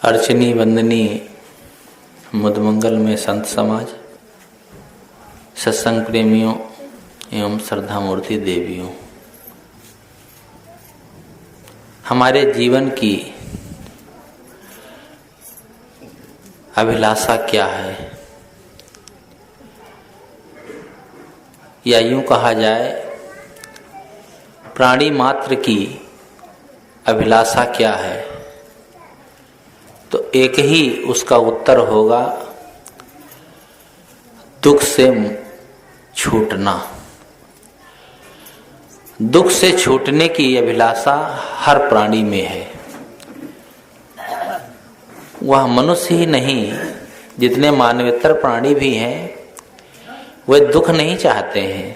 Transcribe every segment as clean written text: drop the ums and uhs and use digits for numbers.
अर्चनी वंदनी मुदमंगल में संत समाज, सत्संग प्रेमियों एवं श्रद्धा मूर्ति देवियों, हमारे जीवन की अभिलाषा क्या है, या यूं कहा जाए प्राणी मात्र की अभिलाषा क्या है, तो एक ही उसका उत्तर होगा, दुख से छूटना। दुख से छूटने की अभिलाषा हर प्राणी में है। वह मनुष्य ही नहीं, जितने मानवेतर प्राणी भी हैं वे दुख नहीं चाहते हैं।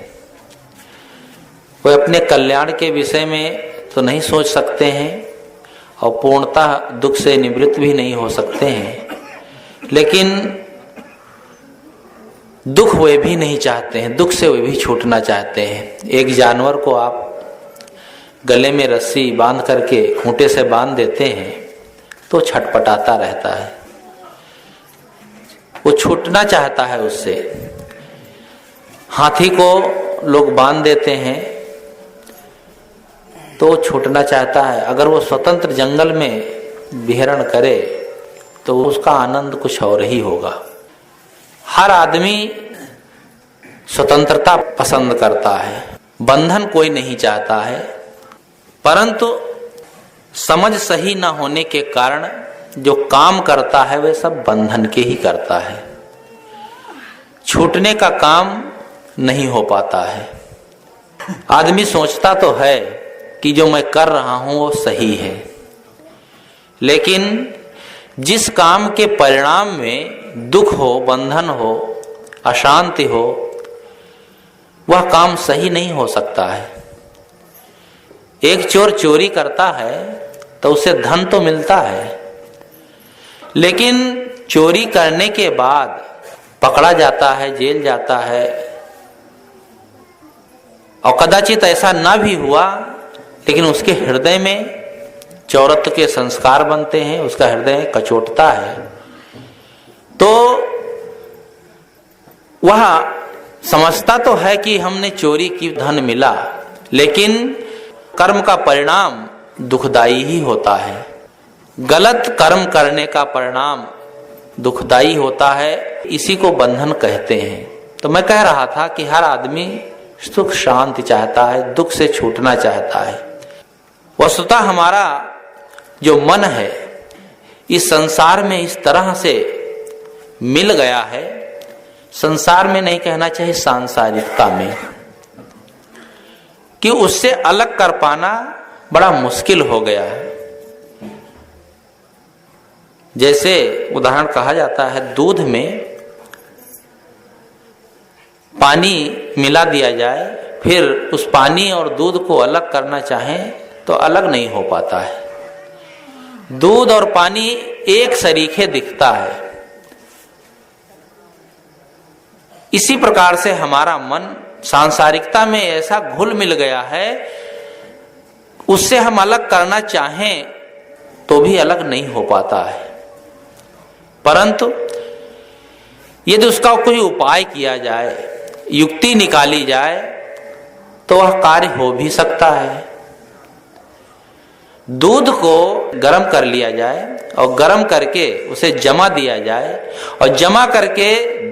वे अपने कल्याण के विषय में तो नहीं सोच सकते हैं और पूर्णतः दुख से निवृत्त भी नहीं हो सकते हैं, लेकिन दुख वे भी नहीं चाहते हैं, दुख से वे भी छूटना चाहते हैं। एक जानवर को आप गले में रस्सी बांध करके खूंटे से बांध देते हैं तो छटपटाता रहता है, वो छूटना चाहता है उससे। हाथी को लोग बांध देते हैं तो छूटना चाहता है। अगर वो स्वतंत्र जंगल में विहरण करे तो उसका आनंद कुछ और ही होगा। हर आदमी स्वतंत्रता पसंद करता है, बंधन कोई नहीं चाहता है, परंतु समझ सही न होने के कारण जो काम करता है वे सब बंधन के ही करता है। छूटने का काम नहीं हो पाता है। आदमी सोचता तो है कि जो मैं कर रहा हूं वो सही है, लेकिन जिस काम के परिणाम में दुख हो, बंधन हो, अशांति हो, वह काम सही नहीं हो सकता है। एक चोर चोरी करता है तो उसे धन तो मिलता है, लेकिन चोरी करने के बाद पकड़ा जाता है, जेल जाता है, और कदाचित ऐसा ना भी हुआ लेकिन उसके हृदय में चौरत्व के संस्कार बनते हैं, उसका हृदय कचोटता है, तो वह समझता तो है कि हमने चोरी की, धन मिला, लेकिन कर्म का परिणाम दुखदाई ही होता है। गलत कर्म करने का परिणाम दुखदाई होता है, इसी को बंधन कहते हैं। तो मैं कह रहा था कि हर आदमी सुख शांति चाहता है, दुख से छूटना चाहता है। वस्तुतः हमारा जो मन है इस संसार में इस तरह से मिल गया है, संसार में नहीं कहना चाहिए, सांसारिकता में, कि उससे अलग कर पाना बड़ा मुश्किल हो गया है। जैसे उदाहरण कहा जाता है, दूध में पानी मिला दिया जाए, फिर उस पानी और दूध को अलग करना चाहें तो अलग नहीं हो पाता है। दूध और पानी एक सरीखे दिखता है। इसी प्रकार से हमारा मन सांसारिकता में ऐसा घुल मिल गया है, उससे हम अलग करना चाहें तो भी अलग नहीं हो पाता है। परंतु यदि उसका कोई उपाय किया जाए, युक्ति निकाली जाए, तो वह कार्य हो भी सकता है। दूध को गर्म कर लिया जाए और गर्म करके उसे जमा दिया जाए और जमा करके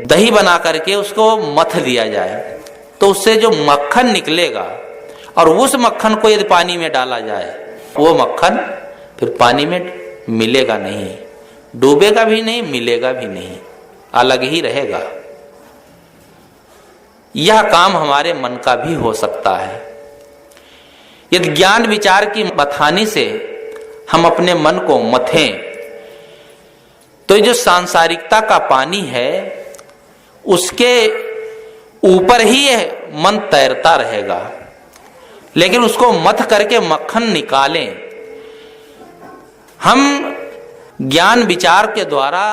दही बना करके उसको मथ दिया जाए, तो उससे जो मक्खन निकलेगा, और उस मक्खन को यदि पानी में डाला जाए, वो मक्खन फिर पानी में मिलेगा नहीं, डूबेगा भी नहीं, मिलेगा भी नहीं, अलग ही रहेगा। यह काम हमारे मन का भी हो सकता है। यदि ज्ञान विचार की मथानी से हम अपने मन को मथें, तो जो सांसारिकता का पानी है उसके ऊपर ही मन तैरता रहेगा, लेकिन उसको मथ करके मक्खन निकालें। हम ज्ञान विचार के द्वारा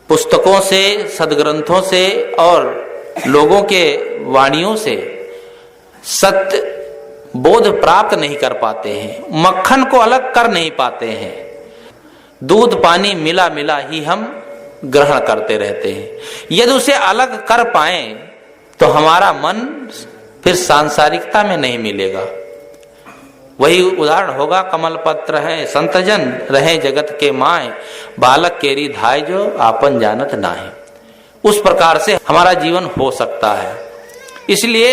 पुस्तकों से, सद्ग्रंथों से और लोगों के वाणियों से सत्य बोध प्राप्त नहीं कर पाते हैं, मक्खन को अलग कर नहीं पाते हैं। दूध पानी मिला मिला ही हम ग्रहण करते रहते हैं। यदि उसे अलग कर पाए तो हमारा मन फिर सांसारिकता में नहीं मिलेगा। वही उदाहरण होगा, कमल पत्र है संतजन, रहे जगत के माए, बालक केरी धाय जो आपन जानत नाहे। उस प्रकार से हमारा जीवन हो सकता है। इसलिए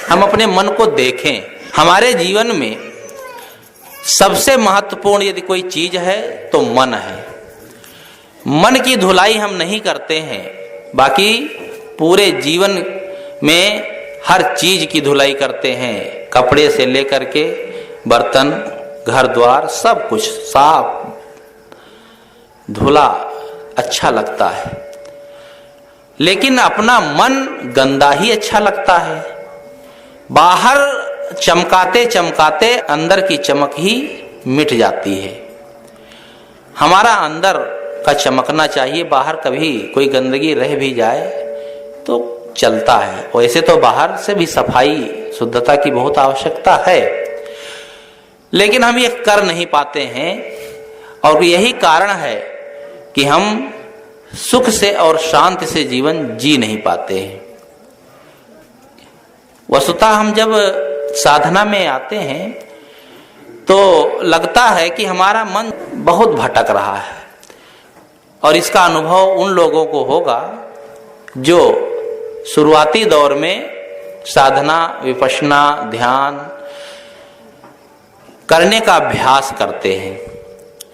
हम अपने मन को देखें। हमारे जीवन में सबसे महत्वपूर्ण यदि कोई चीज है तो मन है। मन की धुलाई हम नहीं करते हैं, बाकी पूरे जीवन में हर चीज की धुलाई करते हैं, कपड़े से लेकर के बर्तन, घर द्वार, सब कुछ साफ धुला अच्छा लगता है। लेकिन अपना मन गंदा ही अच्छा लगता है। बाहर चमकाते चमकाते अंदर की चमक ही मिट जाती है। हमारा अंदर का चमकना चाहिए, बाहर कभी कोई गंदगी रह भी जाए तो चलता है। वैसे तो बाहर से भी सफाई शुद्धता की बहुत आवश्यकता है, लेकिन हम ये कर नहीं पाते हैं। और यही कारण है कि हम सुख से और शांति से जीवन जी नहीं पाते हैं। वस्तुतः हम जब साधना में आते हैं तो लगता है कि हमारा मन बहुत भटक रहा है, और इसका अनुभव उन लोगों को होगा जो शुरुआती दौर में साधना, विपश्यना, ध्यान करने का अभ्यास करते हैं।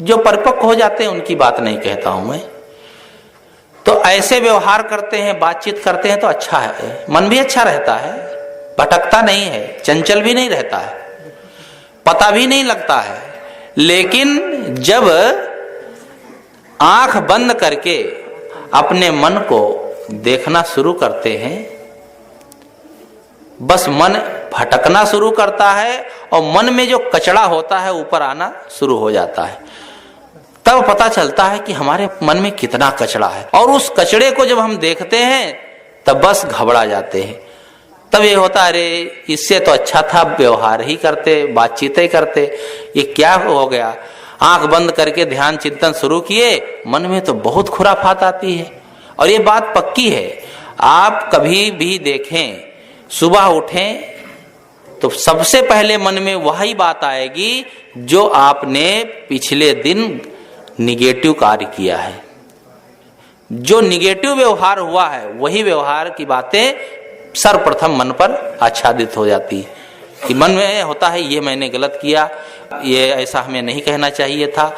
जो परिपक्व हो जाते हैं उनकी बात नहीं कहता हूं मैं, तो ऐसे व्यवहार करते हैं, बातचीत करते हैं तो अच्छा है, मन भी अच्छा रहता है, भटकता नहीं है, चंचल भी नहीं रहता है, पता भी नहीं लगता है। लेकिन जब आंख बंद करके अपने मन को देखना शुरू करते हैं, बस मन भटकना शुरू करता है और मन में जो कचड़ा होता है ऊपर आना शुरू हो जाता है। तब पता चलता है कि हमारे मन में कितना कचड़ा है, और उस कचड़े को जब हम देखते हैं तब बस घबरा जाते हैं। तब ये होता है, अरे इससे तो अच्छा था व्यवहार ही करते, बातचीत ही करते, ये क्या हो गया। आंख बंद करके ध्यान चिंतन शुरू किए, मन में तो बहुत खुराफात आती है। और ये बात पक्की है, आप कभी भी देखें, सुबह उठें तो सबसे पहले मन में वही बात आएगी जो आपने पिछले दिन निगेटिव कार्य किया है। जो निगेटिव व्यवहार हुआ है वही व्यवहार की बातें सर्वप्रथम मन पर आच्छादित हो जाती है। कि मन में होता है ये मैंने गलत किया, ये ऐसा हमें नहीं कहना चाहिए था,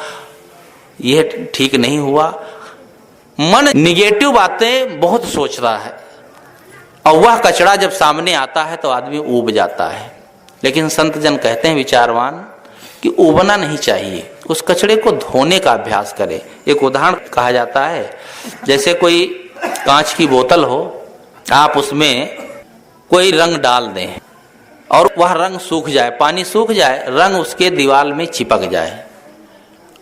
ये ठीक नहीं हुआ। मन निगेटिव बातें बहुत सोच रहा है, और वह कचरा जब सामने आता है तो आदमी ऊब जाता है। लेकिन संत जन कहते हैं, विचारवान, कि ऊबना नहीं चाहिए, उस कचड़े को धोने का अभ्यास करें। एक उदाहरण कहा जाता है, जैसे कोई कांच की बोतल हो, आप उसमें कोई रंग डाल दें और वह रंग सूख जाए, पानी सूख जाए, रंग उसके दीवार में चिपक जाए,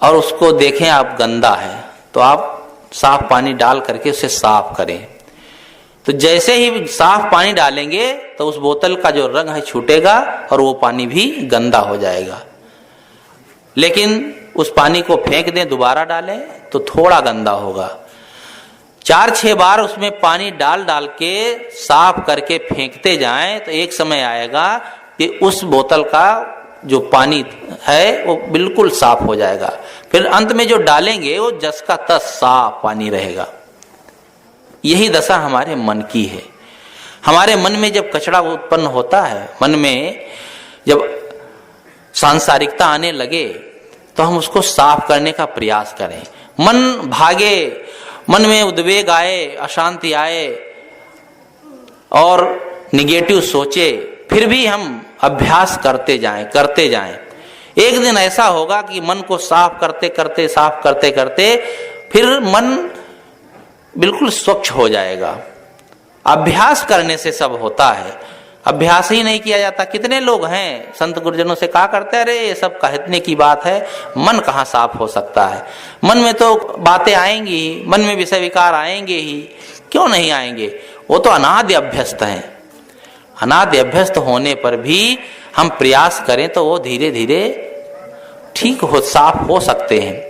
और उसको देखें आप गंदा है, तो आप साफ पानी डाल करके उसे साफ करें। तो जैसे ही साफ पानी डालेंगे तो उस बोतल का जो रंग है छूटेगा और वो पानी भी गंदा हो जाएगा। लेकिन उस पानी को फेंक दें, दोबारा डालें तो थोड़ा गंदा होगा। 4-6 बार उसमें पानी डाल डाल के साफ करके फेंकते जाएं तो एक समय आएगा कि उस बोतल का जो पानी है वो बिल्कुल साफ हो जाएगा। फिर अंत में जो डालेंगे वो जस का तस साफ पानी रहेगा। यही दशा हमारे मन की है। हमारे मन में जब कचरा उत्पन्न होता है, मन में जब सांसारिकता आने लगे, तो हम उसको साफ करने का प्रयास करें। मन भागे, मन में उद्वेग आए, अशांति आए और निगेटिव सोचे, फिर भी हम अभ्यास करते जाएं। एक दिन ऐसा होगा कि मन को साफ करते करते फिर मन बिल्कुल स्वच्छ हो जाएगा। अभ्यास करने से सब होता है, अभ्यास ही नहीं किया जाता। कितने लोग हैं संत गुरुजनों से कहा करते हैं, अरे ये सब कहने की बात है, मन कहाँ साफ हो सकता है, मन में तो बातें आएंगी, मन में विषय विकार आएंगे ही, क्यों नहीं आएंगे, वो तो अनादि अभ्यस्त हैं। अनादि अभ्यस्त होने पर भी हम प्रयास करें तो वो धीरे धीरे ठीक हो, साफ हो सकते हैं।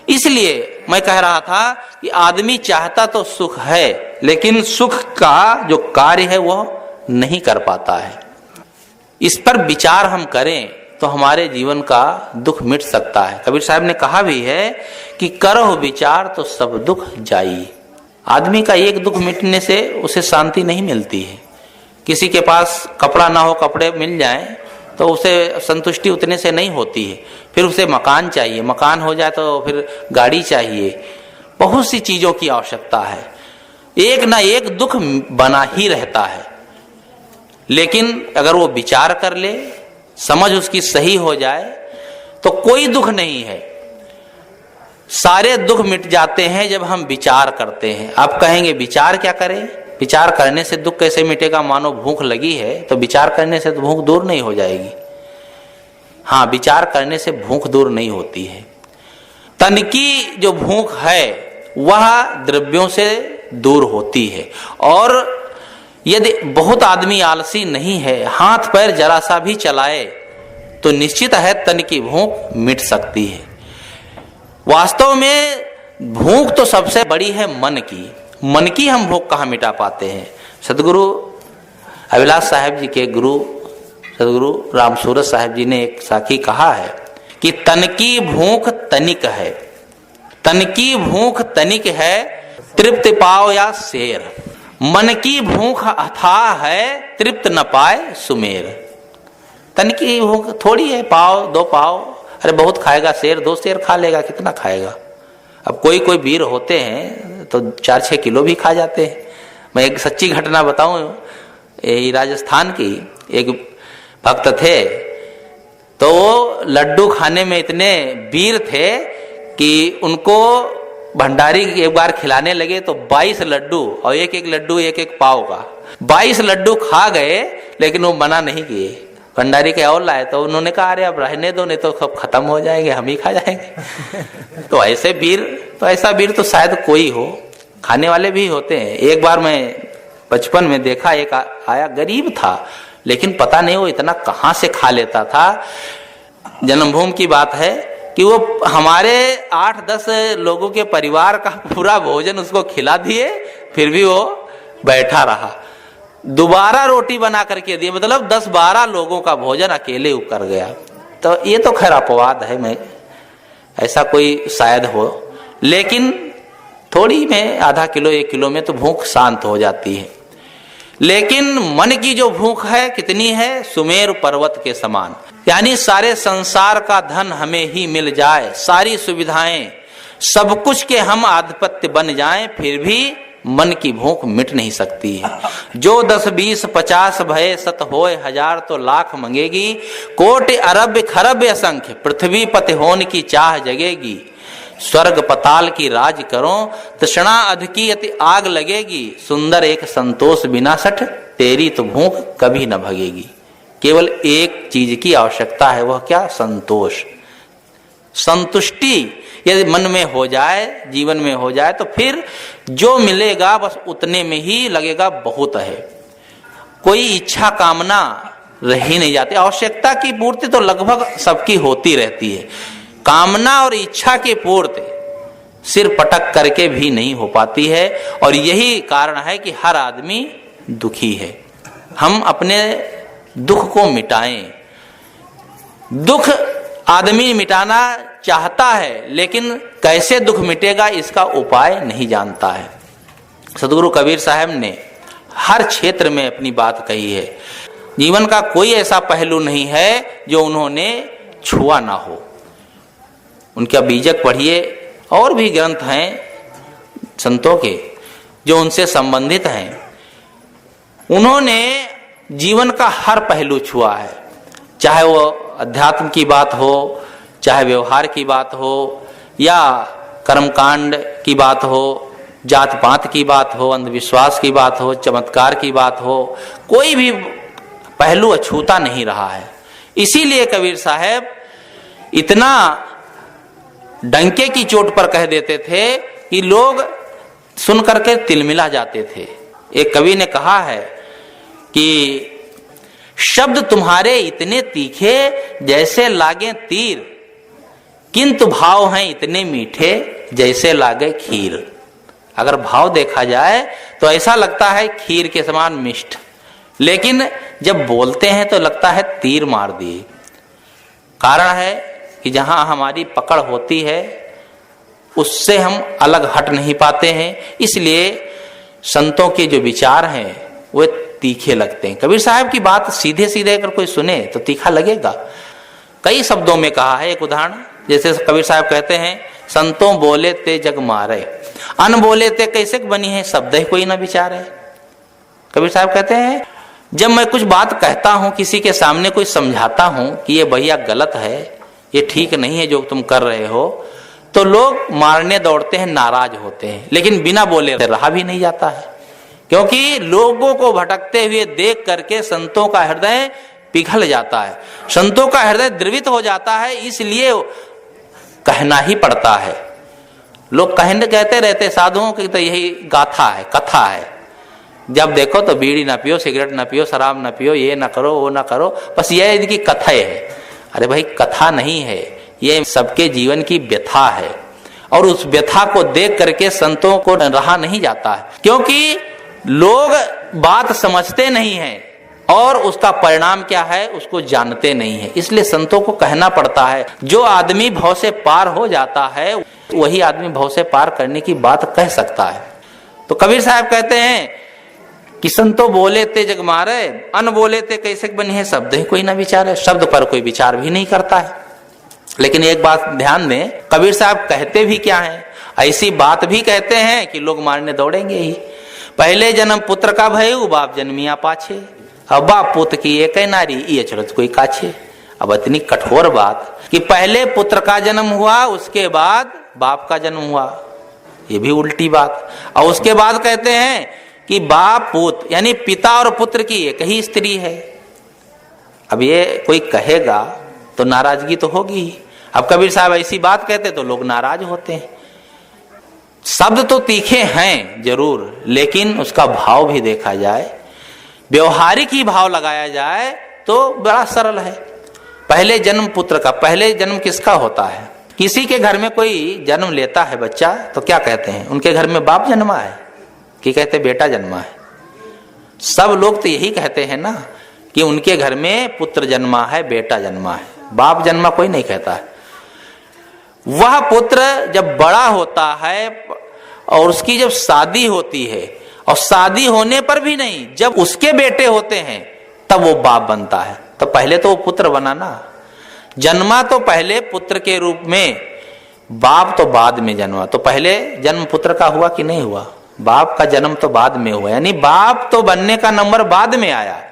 इसलिए मैं कह रहा था कि आदमी चाहता तो सुख है, लेकिन सुख का जो कार्य है वह नहीं कर पाता है। इस पर विचार हम करें तो हमारे जीवन का दुख मिट सकता है। कबीर साहब ने कहा भी है कि करो विचार तो सब दुख जाई। आदमी का एक दुख मिटने से उसे शांति नहीं मिलती है। किसी के पास कपड़ा ना हो, कपड़े मिल जाएं तो उसे संतुष्टि उतने से नहीं होती है। फिर उसे मकान चाहिए, मकान हो जाए तो फिर गाड़ी चाहिए, बहुत सी चीजों की आवश्यकता है। एक ना एक दुख बना ही रहता है। लेकिन अगर वो विचार कर ले, समझ उसकी सही हो जाए तो कोई दुख नहीं है। सारे दुख मिट जाते हैं जब हम विचार करते हैं। आप कहेंगे विचार क्या करें? विचार करने से दुख कैसे मिटेगा? मानो भूख लगी है तो विचार करने से तो भूख दूर नहीं हो जाएगी। हाँ, विचार करने से भूख दूर नहीं होती है। तन की जो भूख है वह द्रव्यों से दूर होती है। और यदि बहुत आदमी आलसी नहीं है, हाथ पैर जरा सा भी चलाए तो निश्चित है तन की भूख मिट सकती है। वास्तव में भूख तो सबसे बड़ी है मन की। मन की हम भूख कहाँ मिटा पाते हैं? सदगुरु अभिलाष साहब जी के गुरु सदगुरु रामसूरत साहब जी ने एक साखी कहा है कि तन की भूख तनिक है, तन की भूख तनिक है, तृप्त पाओ या शेर। मन की भूख अथाह है, तृप्त न पाए सुमेर। तन की भूख थोड़ी है, पाव दो पाव, अरे बहुत खाएगा शेर, 2 शेर खा लेगा, कितना खाएगा? अब कोई कोई वीर होते हैं तो 4-6 किलो भी खा जाते हैं। मैं एक सच्ची घटना बताऊं, राजस्थान की एक भक्त थे तो वो लड्डू खाने में इतने वीर थे कि उनको भंडारी एक बार खिलाने लगे तो 22 लड्डू, और एक लड्डू एक पाव का 22 लड्डू खा गए, लेकिन वो मना नहीं किए। भंडारी के और लाए तो उन्होंने कहा अरे अब रहने दो, नहीं तो सब खत्म हो जाएंगे, हम ही खा जाएंगे। तो ऐसे वीर, तो ऐसा वीर तो शायद कोई हो, खाने वाले भी होते हैं। एक बार मैं बचपन में देखा, एक आया, गरीब था, लेकिन पता नहीं वो इतना कहाँ से खा लेता था। जन्मभूमि की बात है कि वो हमारे 8-10 लोगों के परिवार का पूरा भोजन उसको खिला दिए, फिर भी वो बैठा रहा। दोबारा रोटी बना करके दिए, मतलब 10-12 लोगों का भोजन अकेले उकर गया। तो ये तो खैर अपवाद है, मैं ऐसा कोई शायद हो, लेकिन थोड़ी में आधा किलो 1 किलो में तो भूख शांत हो जाती है। लेकिन मन की जो भूख है कितनी है? सुमेर पर्वत के समान। यानी सारे संसार का धन हमें ही मिल जाए, सारी सुविधाएं, सब कुछ के हम आधिपत्य बन जाएं, फिर भी मन की भूख मिट नहीं सकती है। जो 10, 20, 50 भय सत होए हजार, तो लाख मंगेगी। कोटि अरब खरब असंख्य, पृथ्वी पति होने की चाह जगेगी। स्वर्ग पताल की राज करो, तृष्णा अध की अति आग लगेगी। सुंदर एक संतोष बिना सठ, तेरी तो भूख कभी न भगेगी। केवल एक चीज की आवश्यकता है, वह क्या? संतोष। संतुष्टि यदि मन में हो जाए, जीवन में हो जाए, तो फिर जो मिलेगा बस उतने में ही लगेगा बहुत है। कोई इच्छा कामना रह ही नहीं जाती। आवश्यकता की पूर्ति तो लगभग सबकी होती रहती है, कामना और इच्छा की पूर्ति सिर पटक करके भी नहीं हो पाती है। और यही कारण है कि हर आदमी दुखी है। हम अपने दुख को मिटाएं। दुख आदमी मिटाना चाहता है, लेकिन कैसे दुख मिटेगा इसका उपाय नहीं जानता है। सदगुरु कबीर साहब ने हर क्षेत्र में अपनी बात कही है। जीवन का कोई ऐसा पहलू नहीं है जो उन्होंने छुआ ना हो। उनका बीजक पढ़िए, और भी ग्रंथ हैं संतों के जो उनसे संबंधित हैं। उन्होंने जीवन का हर पहलू छुआ है, चाहे वो अध्यात्म की बात हो, चाहे व्यवहार की बात हो, या कर्मकांड की बात हो, जात पात की बात हो, अंधविश्वास की बात हो, चमत्कार की बात हो, कोई भी पहलू अछूता नहीं रहा है। इसीलिए कबीर साहब इतना डंके की चोट पर कह देते थे कि लोग सुन करके तिलमिला जाते थे। एक कवि ने कहा है कि शब्द तुम्हारे इतने तीखे जैसे लागे तीर, किंतु भाव हैं इतने मीठे जैसे लागे खीर। अगर भाव देखा जाए तो ऐसा लगता है खीर के समान मिष्ट, लेकिन जब बोलते हैं तो लगता है तीर मार दिए। कारण है कि जहां हमारी पकड़ होती है उससे हम अलग हट नहीं पाते हैं, इसलिए संतों के जो विचार हैं वे तीखे लगते हैं। कबीर साहब की बात सीधे सीधे अगर कोई सुने तो तीखा लगेगा। कई शब्दों में कहा है। एक उदाहरण, जैसे कबीर साहब कहते हैं, संतों बोले ते जग मारे, अन बोले ते कैसे बनी है, शब्द ही कोई ना विचारे। कबीर साहब कहते हैं, जब मैं कुछ बात कहता हूं, किसी के सामने कोई समझाता हूं कि ये भैया गलत है, ये ठीक नहीं है जो तुम कर रहे हो, तो लोग मारने दौड़ते हैं, नाराज होते हैं, लेकिन बिना बोले रहा भी नहीं जाता है। क्योंकि लोगों को भटकते हुए देख करके संतों का हृदय पिघल जाता है, संतों का हृदय द्रवित हो जाता है, इसलिए कहना ही पड़ता है। लोग कहते रहते साधुओं की तो यही गाथा है, कथा है, जब देखो तो बीड़ी ना पियो, सिगरेट ना पियो, शराब ना पियो, ये ना करो, वो ना करो, बस ये इनकी कथा है। अरे भाई कथा नहीं है, ये सबके जीवन की व्यथा है, और उस व्यथा को देख करके संतों को रहा नहीं जाता है, क्योंकि लोग बात समझते नहीं हैं और उसका परिणाम क्या है उसको जानते नहीं है, इसलिए संतों को कहना पड़ता है। जो आदमी भव से पार हो जाता है वही आदमी भव से पार करने की बात कह सकता है। तो कबीर साहब कहते हैं कि संतों बोले ते जग मारे, अन बोले ते कैसे बनी है, शब्द ही कोई ना विचारे। शब्द पर कोई विचार भी नहीं करता है। लेकिन एक बात ध्यान दें, कबीर साहब कहते भी क्या है, ऐसी बात भी कहते हैं कि लोग मारने दौड़ेंगे ही। पहले जन्म पुत्र का भयउ, बाप जन्मिया पाछे, अब बाप पुत्र की एक नारी, ये चलत कोई काछे। अब इतनी कठोर बात कि पहले पुत्र का जन्म हुआ, उसके बाद बाप का जन्म हुआ, ये भी उल्टी बात। और उसके बाद कहते हैं कि बाप पुत्र यानी पिता और पुत्र की एक ही स्त्री है। अब ये कोई कहेगा तो नाराजगी तो होगी ही। अब कबीर साहब ऐसी बात कहते तो लोग नाराज होते हैं। शब्द तो तीखे हैं जरूर, लेकिन उसका भाव भी देखा जाए, व्यवहारिक ही भाव लगाया जाए तो बड़ा सरल है। पहले जन्म पुत्र का, पहले जन्म किसका होता है? किसी के घर में कोई जन्म लेता है बच्चा तो क्या कहते हैं, उनके घर में बाप जन्मा है कि कहते बेटा जन्मा है? सब लोग तो यही कहते हैं ना कि उनके घर में पुत्र जन्मा है, बेटा जन्मा है, बाप जन्मा कोई नहीं कहता है। वह पुत्र जब बड़ा होता है और उसकी जब शादी होती है, और शादी होने पर भी नहीं, जब उसके बेटे होते हैं तब वो बाप बनता है। तो पहले तो वो पुत्र बना ना, जन्मा तो पहले पुत्र के रूप में, बाप तो बाद में जन्मा। तो पहले जन्म पुत्र का हुआ कि नहीं हुआ? बाप का जन्म तो बाद में हुआ, यानी बाप तो बनने का नंबर बाद में आया।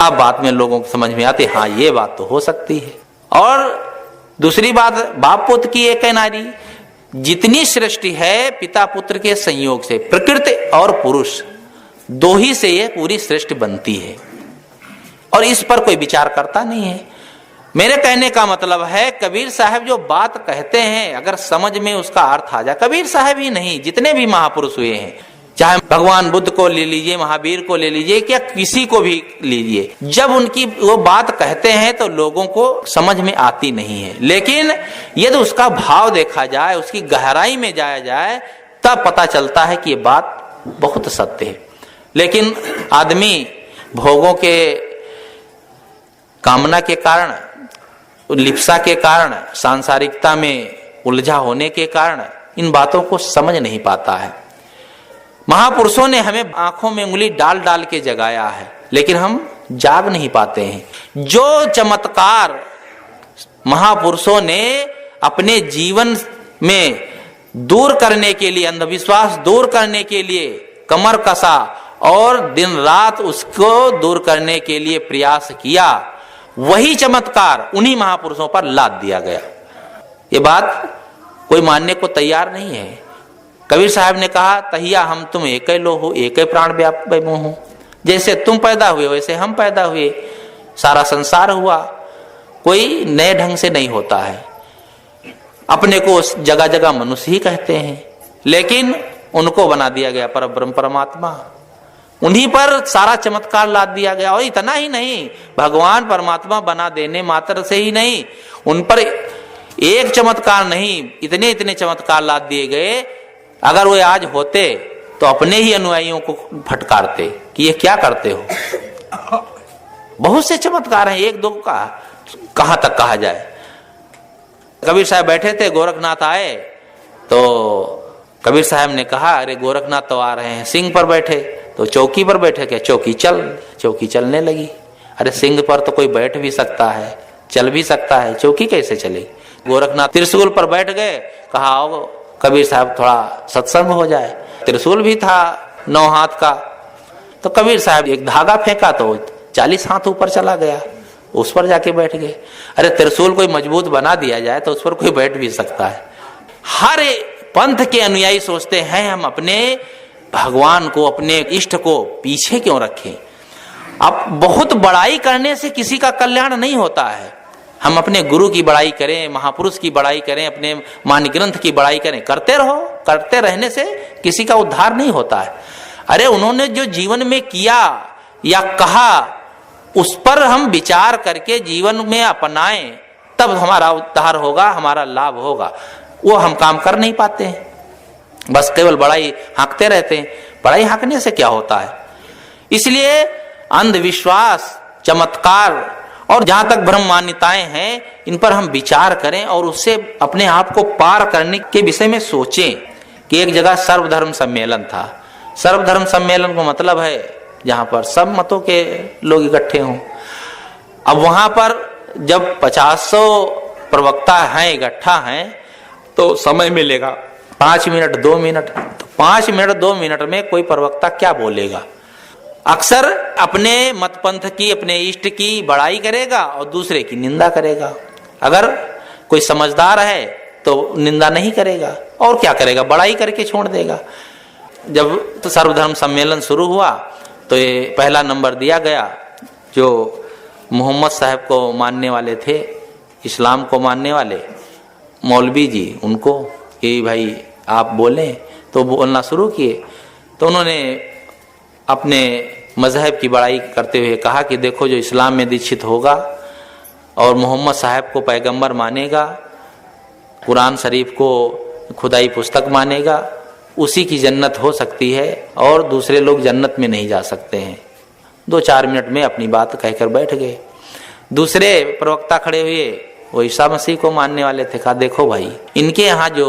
अब बात में लोगों को समझ में आती, हाँ ये बात तो हो सकती है। और दूसरी बात, बाप पुत्र की एक नारी, जितनी सृष्टि है पिता पुत्र के संयोग से, प्रकृति और पुरुष दो ही से ये पूरी सृष्टि बनती है, और इस पर कोई विचार करता नहीं है। मेरे कहने का मतलब है, कबीर साहब जो बात कहते हैं अगर समझ में उसका अर्थ आ जाए, कबीर साहब ही नहीं जितने भी महापुरुष हुए हैं, चाहे भगवान बुद्ध को ले लीजिए, महावीर को ले लीजिए, क्या किसी को भी लीजिए, जब उनकी वो बात कहते हैं तो लोगों को समझ में आती नहीं है। लेकिन यदि उसका भाव देखा जाए, उसकी गहराई में जाया जाए, तब पता चलता है कि ये बात बहुत सत्य है। लेकिन आदमी भोगों के कामना के कारण, लिप्सा के कारण, सांसारिकता में उलझा होने के कारण इन बातों को समझ नहीं पाता है। महापुरुषों ने हमें आंखों में उंगली डाल डाल के जगाया है, लेकिन हम जाग नहीं पाते हैं। जो चमत्कार महापुरुषों ने अपने जीवन में दूर करने के लिए, अंधविश्वास दूर करने के लिए कमर कसा और दिन रात उसको दूर करने के लिए प्रयास किया, वही चमत्कार उन्हीं महापुरुषों पर लाद दिया गया। ये बात कोई मानने को तैयार नहीं है। कबीर साहब ने कहा, तहिया हम तुम एक ही लो हो, एक ही प्राण व्यापक मोह। जैसे तुम पैदा हुए वैसे हम पैदा हुए, सारा संसार हुआ, कोई नए ढंग से नहीं होता है। अपने को जगह जगह मनुष्य ही कहते हैं, लेकिन उनको बना दिया गया परब्रह्म परमात्मा, उन्हीं पर सारा चमत्कार लाद दिया गया। और इतना ही नहीं, भगवान परमात्मा बना देने मात्र से ही नहीं, उन पर एक चमत्कार नहीं, इतने इतने चमत्कार ला दिए गए। अगर वो आज होते तो अपने ही अनुयायियों को फटकारते कि ये क्या करते हो। बहुत से चमत्कार हैं, एक दो का कहां तक कहा जाए। कबीर साहब बैठे थे, गोरखनाथ आए तो कबीर साहब ने कहा, अरे गोरखनाथ तो आ रहे हैं, सिंह पर बैठे तो चौकी पर बैठे, क्या चौकी चलने लगी। अरे सिंह पर तो कोई बैठ भी सकता है, चल भी सकता है, चौकी कैसे चलेगी। गोरखनाथ त्रिशूल पर बैठ गए, कहा आओ कबीर साहब थोड़ा सत्संग हो जाए। त्रिशूल भी था 9 हाथ का, तो कबीर साहब एक धागा फेंका तो 40 हाथ ऊपर चला गया, उस पर जाके बैठ गए। अरे त्रिशूल कोई मजबूत बना दिया जाए तो उस पर कोई बैठ भी सकता है। हर पंथ के अनुयायी सोचते हैं हम अपने भगवान को, अपने इष्ट को पीछे क्यों रखें। अब बहुत बड़ाई करने से किसी का कल्याण नहीं होता है। हम अपने गुरु की बड़ाई करें, महापुरुष की बड़ाई करें, अपने मान्य ग्रंथ की बड़ाई करें, करते रहो। करते रहने से किसी का उद्धार नहीं होता है। अरे उन्होंने जो जीवन में किया या कहा, उस पर हम विचार करके जीवन में अपनाएं, तब हमारा उद्धार होगा, हमारा लाभ होगा। वो हम काम कर नहीं पाते हैं, बस केवल बड़ाई हाँकते रहते हैं। बड़ाई हाँकने से क्या होता है। इसलिए अंधविश्वास, चमत्कार और जहां तक भ्रम मान्यताएं हैं, इन पर हम विचार करें और उससे अपने आप को पार करने के विषय में सोचें। कि एक जगह सर्वधर्म सम्मेलन था। सर्वधर्म सम्मेलन का मतलब है जहां पर सब मतों के लोग इकट्ठे हों। अब वहां पर जब 50 प्रवक्ता हैं, इकट्ठा हैं, तो समय मिलेगा 5 मिनट 2 मिनट। तो 5 मिनट 2 मिनट में कोई प्रवक्ता क्या बोलेगा। अक्सर अपने मत पंथ की, अपने इष्ट की बड़ाई करेगा और दूसरे की निंदा करेगा। अगर कोई समझदार है तो निंदा नहीं करेगा, और क्या करेगा, बड़ाई करके छोड़ देगा। जब तो सर्वधर्म सम्मेलन शुरू हुआ तो ये पहला नंबर दिया गया जो मोहम्मद साहब को मानने वाले थे, इस्लाम को मानने वाले मौलवी जी, उनको कि भाई आप बोलें। तो बोलना शुरू किए। तो उन्होंने अपने मजहब की बड़ाई करते हुए कहा कि देखो, जो इस्लाम में दीक्षित होगा और मोहम्मद साहब को पैगंबर मानेगा, कुरान शरीफ को खुदाई पुस्तक मानेगा, उसी की जन्नत हो सकती है और दूसरे लोग जन्नत में नहीं जा सकते हैं। 2-4 मिनट में अपनी बात कहकर बैठ गए। दूसरे प्रवक्ता खड़े हुए, वो ईसा मसीह को मानने वाले थे। कहा देखो भाई, इनके यहाँ जो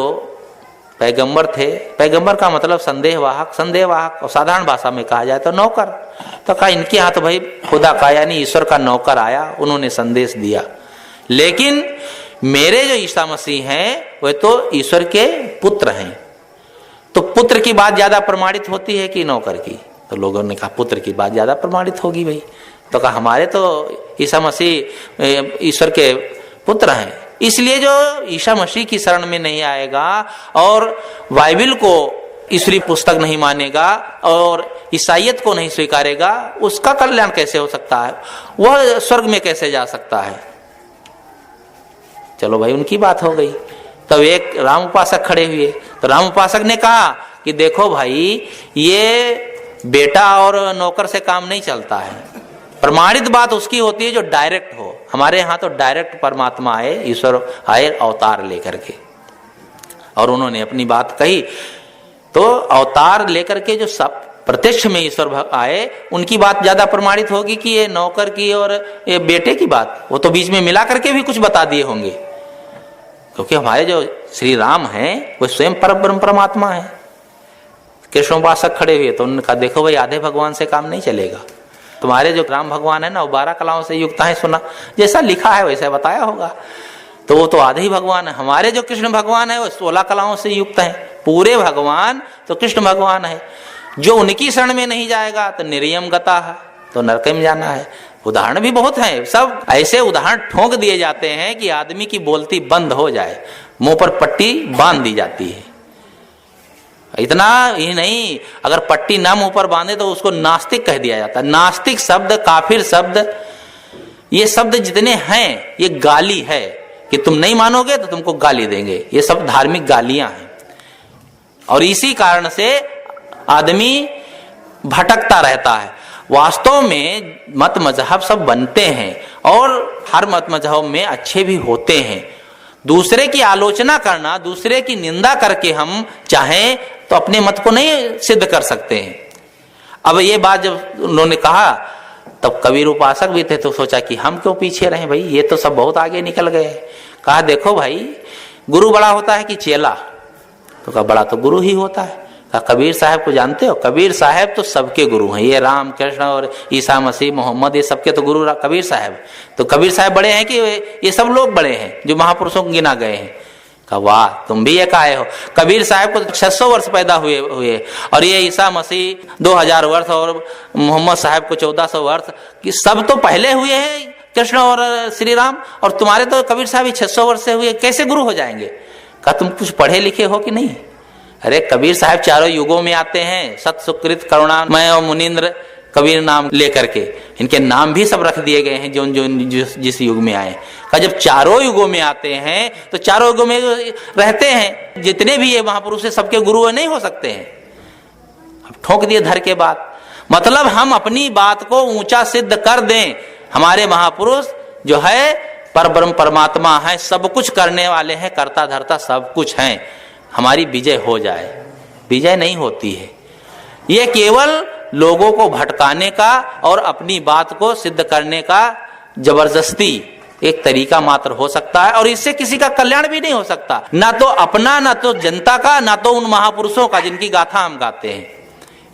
पैगंबर थे, पैगंबर का मतलब संदेहवाहक, संदेहवाहक और साधारण भाषा में कहा जाए तो नौकर। तो कहा इनके यहाँ तो भाई खुदा का यानी ईश्वर का नौकर आया, उन्होंने संदेश दिया। लेकिन मेरे जो ईसा मसीह हैं वे तो ईश्वर के पुत्र हैं। तो पुत्र की बात ज्यादा प्रमाणित होती है कि नौकर की। तो लोगों ने कहा पुत्र की बात ज्यादा प्रमाणित होगी भाई। तो कहा हमारे तो ईसा मसीह ईश्वर के पुत्र हैं। इसलिए जो ईसा मसीह की शरण में नहीं आएगा और बाइबिल को ईश्वरीय पुस्तक नहीं मानेगा और ईसाइयत को नहीं स्वीकारेगा, उसका कल्याण कैसे हो सकता है, वह स्वर्ग में कैसे जा सकता है। चलो भाई, उनकी बात हो गई। तब एक राम उपासक खड़े हुए। तो राम उपासक ने कहा कि देखो भाई, ये बेटा और नौकर से काम नहीं चलता है। प्रमाणित बात उसकी होती है जो डायरेक्ट हो। हमारे यहाँ तो डायरेक्ट परमात्मा आए, ईश्वर आए अवतार लेकर के, और उन्होंने अपनी बात कही। तो अवतार लेकर के जो सब प्रत्यक्ष में ईश्वर आए, उनकी बात ज्यादा प्रमाणित होगी कि ये नौकर की और ये बेटे की बात। वो तो बीच में मिला करके भी कुछ बता दिए होंगे, क्योंकि हमारे जो श्री राम हैं वो स्वयं परब्रह्म परमात्मा है। कृष्णोपासक खड़े हुए तो उन्होंने कहा देखो भाई, आधे भगवान से काम नहीं चलेगा। तुम्हारे जो राम भगवान है ना, वो 12 कलाओं से युक्त है। सुना, जैसा लिखा है वैसा बताया होगा। तो वो तो आधे ही भगवान है। हमारे जो कृष्ण भगवान है वो 16 कलाओं से युक्त है। पूरे भगवान तो कृष्ण भगवान है। जो उनकी शरण में नहीं जाएगा तो निर्यम गता है, तो नरक में जाना है। उदाहरण भी बहुत हैं। सब ऐसे उदाहरण ठोक दिए जाते हैं कि आदमी की बोलती बंद हो जाए, मुंह पर पट्टी बांध दी जाती है। इतना ही नहीं, अगर पट्टी ना मुंह पर बांधे तो उसको नास्तिक कह दिया जाता है। नास्तिक शब्द, काफिर शब्द, ये शब्द जितने हैं ये गाली है कि तुम नहीं मानोगे तो तुमको गाली देंगे। ये सब धार्मिक गालियां हैं। और इसी कारण से आदमी भटकता रहता है। वास्तव में मत मजहब सब बनते हैं और हर मत मजहब में अच्छे भी होते हैं। दूसरे की आलोचना करना, दूसरे की निंदा करके हम चाहें तो अपने मत को नहीं सिद्ध कर सकते हैं। अब ये बात जब उन्होंने कहा तब कबीर उपासक भी थे तो सोचा कि हम क्यों पीछे रहे भाई, ये तो सब बहुत आगे निकल गए। कहा देखो भाई, गुरु बड़ा होता है कि चेला? तो कहा बड़ा तो गुरु ही होता है। कहा कबीर साहब को जानते हो? कबीर साहब तो सबके गुरु हैं, ये राम कृष्ण और ईसा मसीह मोहम्मद, ये सबके तो गुरु कबीर साहब। तो कबीर साहब बड़े हैं कि ये सब लोग बड़े हैं जो महापुरुषों को गिना गए हैं? कहा वाह, तुम भी एक आए हो। कबीर साहब को 600 वर्ष पैदा हुए और ये ईसा मसीह 2000 वर्ष और मोहम्मद साहब को 1400 वर्ष, कि सब तो पहले हुए हैं कृष्ण और श्री राम, और तुम्हारे तो कबीर साहब 600 वर्ष से हुए, कैसे गुरु हो जाएंगे? कहा तुम कुछ पढ़े लिखे हो कि नहीं? अरे कबीर साहब चारों युगों में आते हैं, सत सुकृत करुणामय और मुनीन्द्र कबीर नाम लेकर के, इनके नाम भी सब रख दिए गए हैं जो जिस युग में आए। कहा जब चारों युगों में आते हैं तो चारों युगों में रहते हैं, जितने भी ये महापुरुष है सबके गुरु नहीं हो सकते हैं। अब ठोक दिए धर के बात, मतलब हम अपनी बात को ऊंचा सिद्ध कर दें। हमारे महापुरुष जो है परब्रह्म परमात्मा है, सब कुछ करने वाले हैं, करता धरता सब कुछ हैं, हमारी विजय हो जाए। विजय नहीं होती है, ये केवल लोगों को भटकाने का और अपनी बात को सिद्ध करने का जबरदस्ती एक तरीका मात्र हो सकता है, और इससे किसी का कल्याण भी नहीं हो सकता, ना तो अपना, ना तो जनता का, ना तो उन महापुरुषों का जिनकी गाथा हम गाते हैं।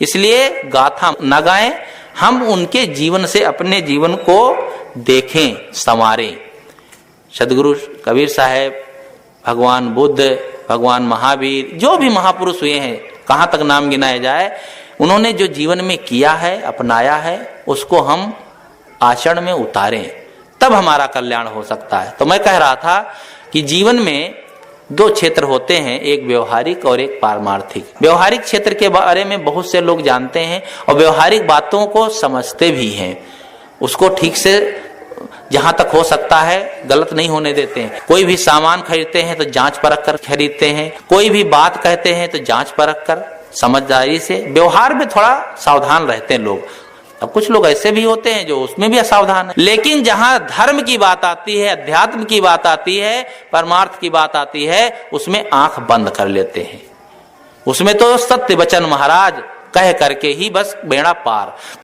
इसलिए गाथा न गाएं, हम उनके जीवन से अपने जीवन को देखें, संवारें। सदगुरु कबीर साहब, भगवान बुद्ध, भगवान महावीर, जो भी महापुरुष हुए हैं, कहां तक नाम गिनाया जाए, उन्होंने जो जीवन में किया है, अपनाया है, उसको हम आचरण में उतारें, तब हमारा कल्याण हो सकता है। तो मैं कह रहा था कि जीवन में दो क्षेत्र होते हैं, एक व्यवहारिक और एक पारमार्थिक। व्यवहारिक क्षेत्र के बारे में बहुत से लोग जानते हैं और व्यवहारिक बातों को समझते भी हैं, उसको ठीक से जहां तक हो सकता है गलत नहीं होने देते हैं। कोई भी सामान खरीदते हैं तो जांच परख कर खरीदते हैं, कोई भी बात कहते हैं तो जांच परख कर समझदारी से, व्यवहार में थोड़ा सावधान रहते हैं लोग। अब कुछ लोग ऐसे भी होते हैं जो उसमें भी असावधान है, लेकिन जहां धर्म की बात आती है, अध्यात्म की बात आती है, परमार्थ की बात आती है, उसमें आंख बंद कर लेते हैं। उसमें तो सत्य वचन महाराज कह करके ही बस बेड़ा पार।